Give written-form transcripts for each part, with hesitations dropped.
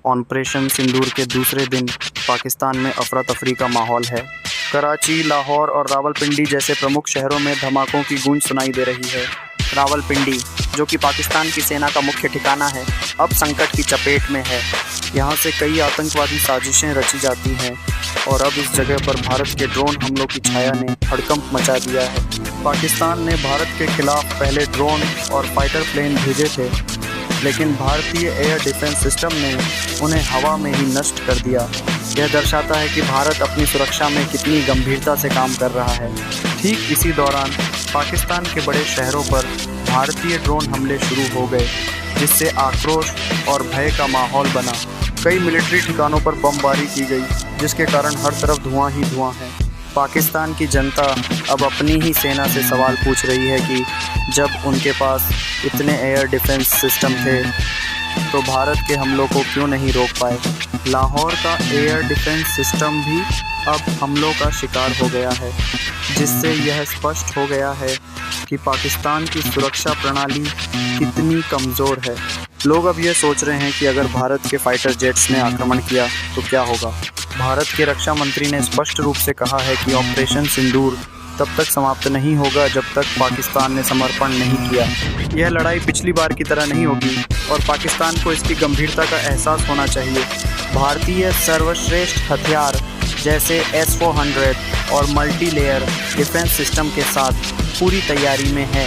Operation सिंदूर के दूसरे दिन पाकिस्तान में अफरा तफरी का माहौल है। कराची, लाहौर और रावलपिंडी जैसे प्रमुख शहरों में धमाकों की गूंज सुनाई दे रही है। रावलपिंडी, जो कि पाकिस्तान की सेना का मुख्य ठिकाना है, अब संकट की चपेट में है। यहाँ से कई आतंकवादी साजिशें रची जाती हैं और अब इस जगह पर भारत के ड्रोन हमलों की छाया ने हड़कंप मचा दिया है। पाकिस्तान ने भारत के खिलाफ पहले ड्रोन और फाइटर प्लेन भेजे थे, लेकिन भारतीय एयर डिफेंस सिस्टम ने उन्हें हवा में ही नष्ट कर दिया। यह दर्शाता है कि भारत अपनी सुरक्षा में कितनी गंभीरता से काम कर रहा है। ठीक इसी दौरान पाकिस्तान के बड़े शहरों पर भारतीय ड्रोन हमले शुरू हो गए, जिससे आक्रोश और भय का माहौल बना। कई मिलिट्री ठिकानों पर बमबारी की गई, जिसके कारण हर तरफ धुआं ही धुआं है। पाकिस्तान की जनता अब अपनी ही सेना से सवाल पूछ रही है कि जब उनके पास इतने एयर डिफेंस सिस्टम थे तो भारत के हमलों को क्यों नहीं रोक पाए। लाहौर का एयर डिफेंस सिस्टम भी अब हमलों का शिकार हो गया है, जिससे यह स्पष्ट हो गया है कि पाकिस्तान की सुरक्षा प्रणाली कितनी कमज़ोर है। लोग अब यह सोच रहे हैं कि अगर भारत के फाइटर जेट्स ने आक्रमण किया तो क्या होगा। भारत के रक्षा मंत्री ने स्पष्ट रूप से कहा है कि ऑपरेशन सिंदूर तब तक समाप्त नहीं होगा जब तक पाकिस्तान ने समर्पण नहीं किया। यह लड़ाई पिछली बार की तरह नहीं होगी और पाकिस्तान को इसकी गंभीरता का एहसास होना चाहिए। भारतीय सर्वश्रेष्ठ हथियार जैसे S-400 और मल्टी लेयर डिफेंस सिस्टम के साथ पूरी तैयारी में है,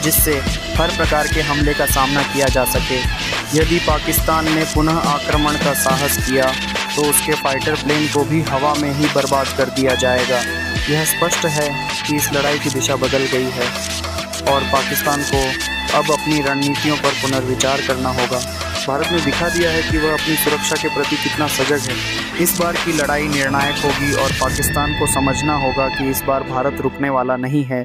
जिससे हर प्रकार के हमले का सामना किया जा सके। यदि पाकिस्तान ने पुनः आक्रमण का साहस किया तो उसके फाइटर प्लेन को भी हवा में ही बर्बाद कर दिया जाएगा। यह स्पष्ट है कि इस लड़ाई की दिशा बदल गई है और पाकिस्तान को अब अपनी रणनीतियों पर पुनर्विचार करना होगा। भारत ने दिखा दिया है कि वह अपनी सुरक्षा के प्रति कितना सजग है। इस बार की लड़ाई निर्णायक होगी और पाकिस्तान को समझना होगा कि इस बार भारत रुकने वाला नहीं है।